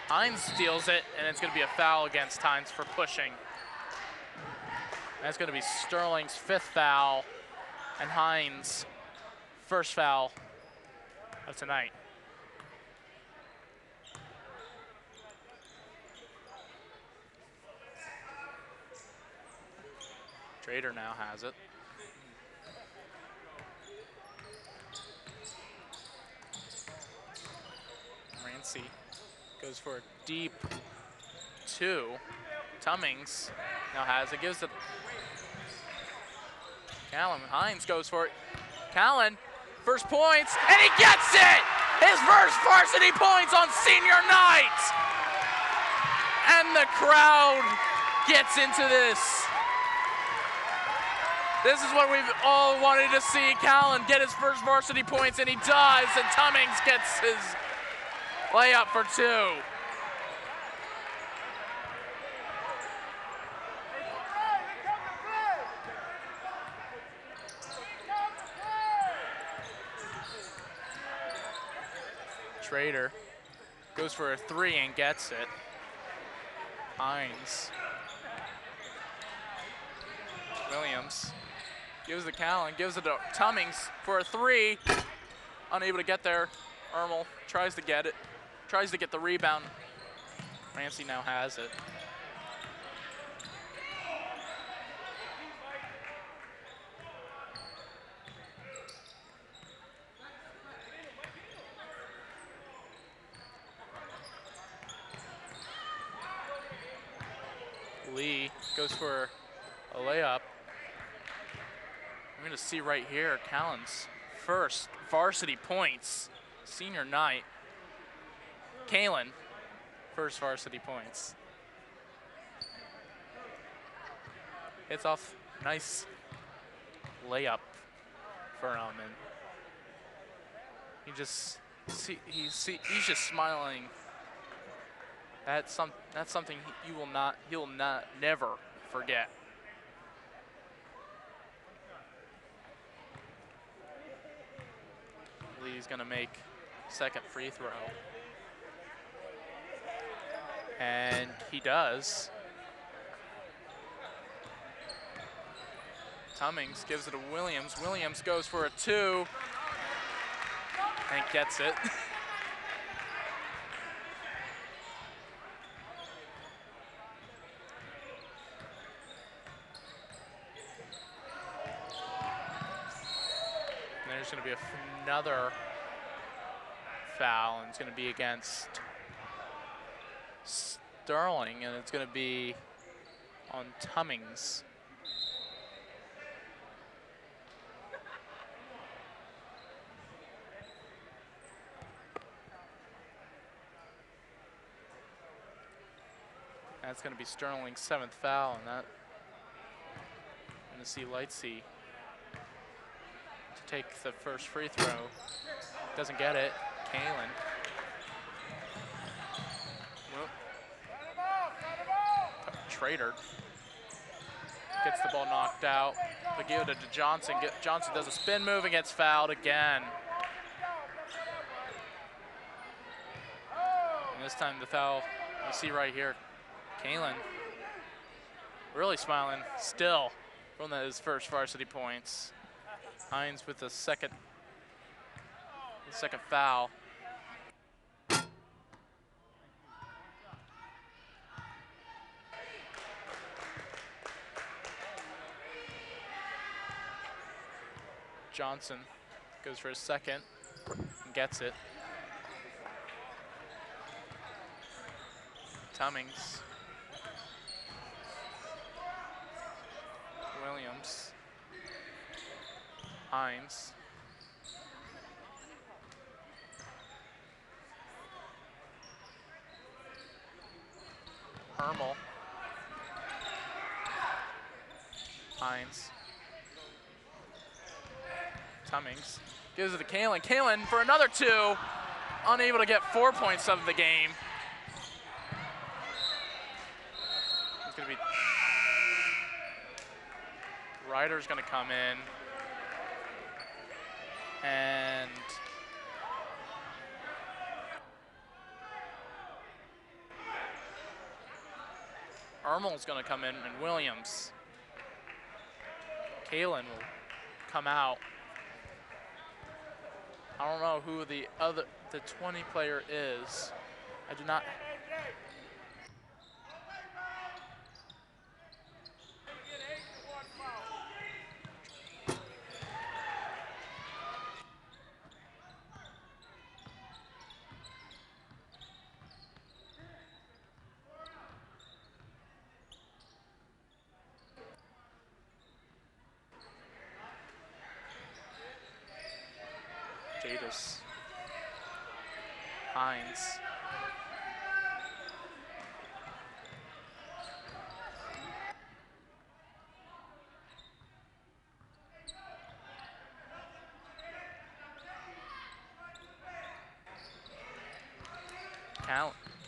B: Hines steals it, and it's going to be a foul against Hines for pushing. That's going to be Sterling's 5th foul, and Hines' first foul of tonight. Trader now has it. Rancy goes for a deep 2. Tummings now has it, gives it. Callan, Hines goes for it. Callan, first points, and he gets it! His first varsity points on senior night! And the crowd gets into this. This is what we've all wanted to see. Callan get his first varsity points, and he does, and Tummings gets his layup for 2. Trader goes for a 3 and gets it. Hines. Williams gives it to Callan, gives it to Tummings for a 3. Unable to get there. Ermel tries to get it, tries to get the rebound. Rancy now has it. Lee goes for a layup. We're going to see right here Callan's first varsity points, senior night. Kalen, first varsity points. Hits off, nice layup for him, and he's just smiling. That's something he will never forget. Lee's gonna make second free throw. And he does. Tummings gives it to Williams. Williams goes for a 2 and gets it. There's going to be another foul, and it's going to be against Sterling, and it's going to be on Tummings. That's going to be Sterling's 7th foul, and that I'm going to see Lightsey to take the first free throw. Doesn't get it. Kalen. Trader gets the ball knocked out. They give it to Johnson. Johnson does a spin move and gets fouled again. And this time the foul, you see right here, Kalen really smiling still from his first varsity points. Hines with the second foul. Johnson goes for his second and gets it. Tummings. Williams. Hines. Hermel. Hines. Tummings. Gives it to Kalen. Kalen for another 2. Unable to get 4 points of the game. It's going to be... Ryder's going to come in. And... Hermel's going to come in, and Williams. Kalen will come out. I don't know who the 20 player is. I do not. Jadis. Hines.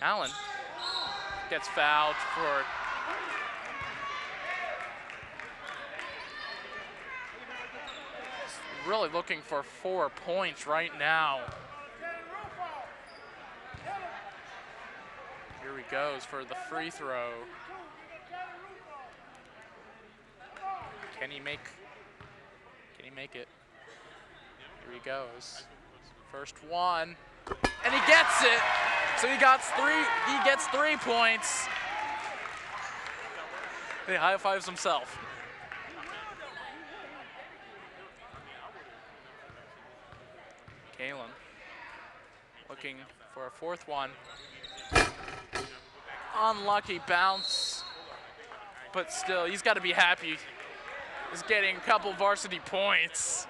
B: Allen gets fouled for really looking for 4 points right now. Here he goes for the free throw. Can he make it? Here he goes. First one. And he gets it. So he gets 3 points. He high fives himself. Kalen looking for a 4th one. Unlucky bounce, but still, he's got to be happy. He's getting a couple varsity points.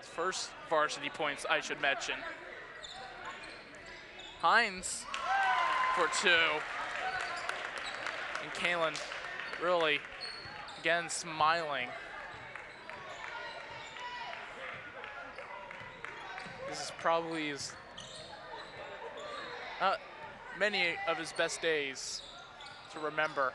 B: His first varsity points, I should mention. Hines for 2. And Kalen really, again, smiling. This is probably many of his best days to remember.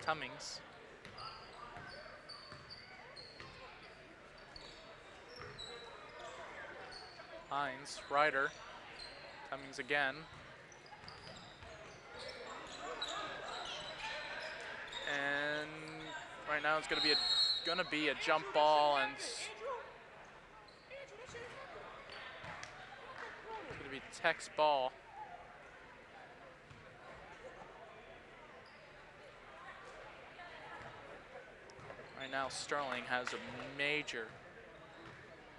B: Tummings. Hines, Ryder. Tummings again. And right now it's gonna be a jump ball, and it's gonna be Tech's ball. Right now Sterling has a major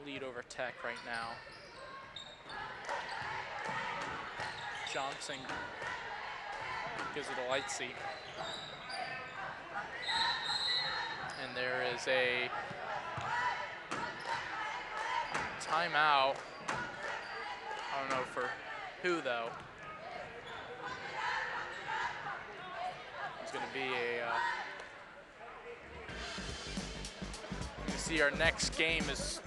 B: lead over Tech right now. Johnson gives it a light seat. And there is a timeout. I don't know for who though. It's going to be you see our next game is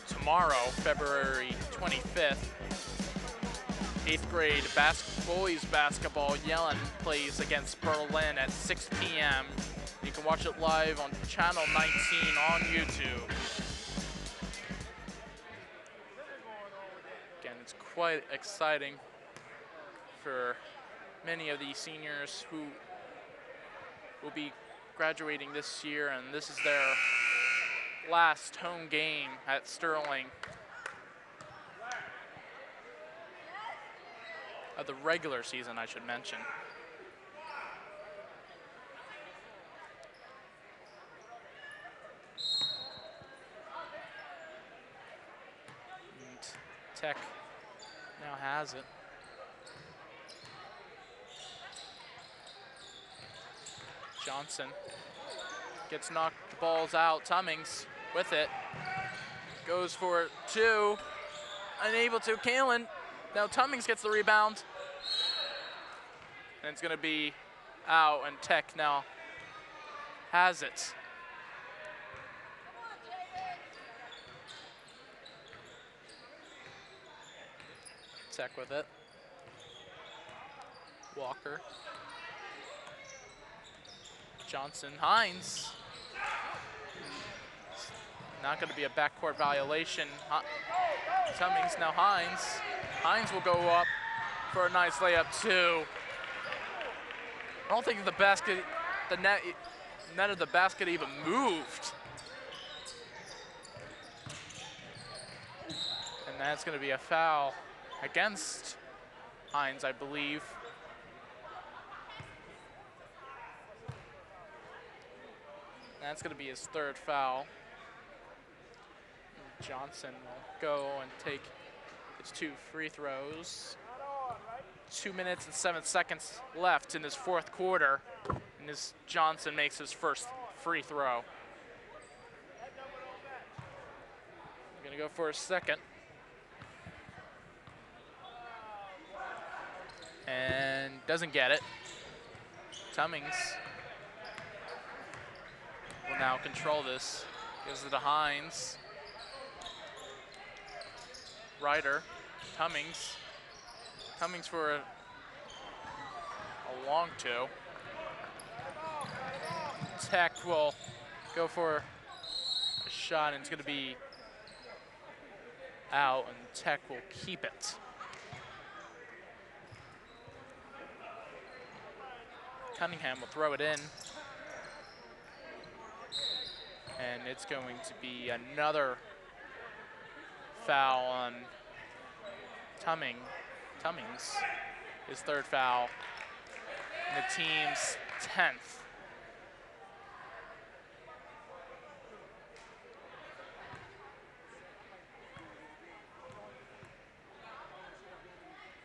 B: tomorrow, February 25th. 8th grade basketball. boys basketball. Yellen plays against Berlin at 6 p.m. You can watch it live on channel 19 on YouTube. Again, it's quite exciting for many of these seniors who will be graduating this year, and this is their last home game at Sterling of the regular season, I should mention. And Tech now has it. Johnson gets knocked balls out. Tummings with it. Goes for it, two. Unable to. Kalen. Now Tummings gets the rebound. And it's going to be out, and Tech now has it. Tech with it. Walker. Johnson, Hines. Not going to be a backcourt violation. Tummings, now Hines. Hines will go up for a nice layup too. I don't think the basket, the net of the basket even moved. And that's going to be a foul against Hines, I believe. That's going to be his third foul. And Johnson will go and take his 2 free throws. 2 minutes and 7 seconds left in this fourth quarter. And this Johnson makes his first free throw. Going to go for a second. And doesn't get it. Tummings will now control this. Gives it to Hines. Ryder. Tummings. Tummings for a long two. Tech will go for a shot, and it's going to be out, and Tech will keep it. Cunningham will throw it in. And it's going to be another foul on Tummings, his third foul, and the team's 10th.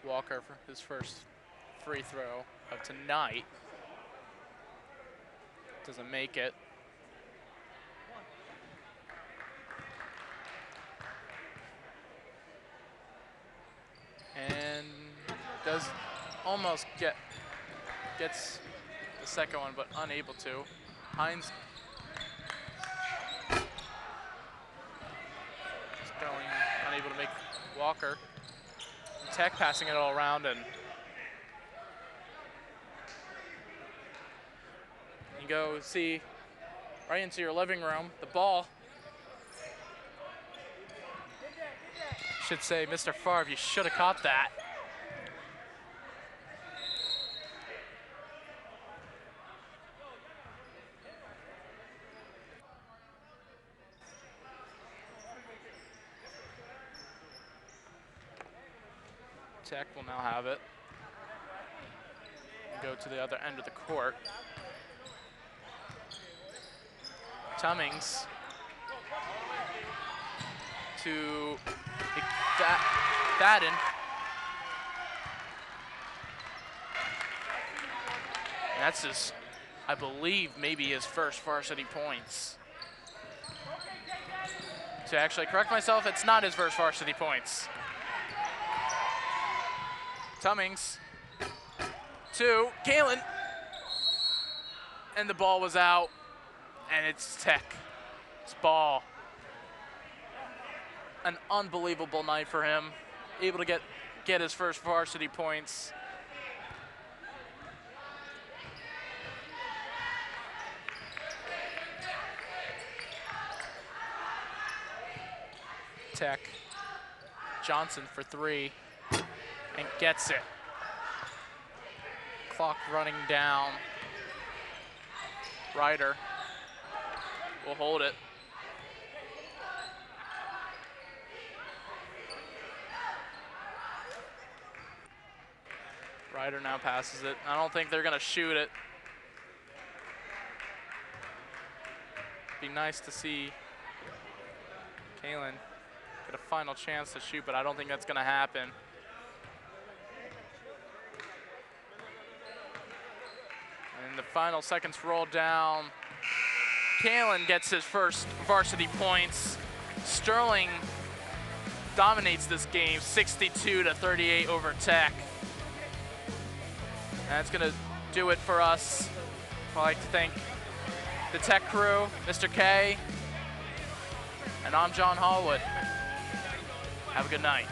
B: Walker for his first free throw of tonight. Doesn't make it. And does almost gets the second one, but unable to. Hines is going, unable to make Walker. Tech passing it all around, and you go see right into your living room, the ball. Should say, Mr. Favre, you should have caught that. Tech will now have it. Go to the other end of the court. Tummings to Fadden. And that's his, I believe, maybe his first varsity points. To actually correct myself, it's not his first varsity points. Tummings to Kalen. And the ball was out. And it's Tech. It's ball. An unbelievable night for him. Able to get his first varsity points. Tech. Johnson for 3 and gets it. Clock running down. Ryder will hold it. Ryder now passes it. I don't think they're gonna shoot it. Be nice to see Kalen get a final chance to shoot, but I don't think that's gonna happen. And the final seconds roll down. Kalen gets his first varsity points. Sterling dominates this game, 62-38 over Tech. And that's gonna do it for us. I'd like to thank the Tech crew, Mr. K, and I'm John Hallwood. Have a good night.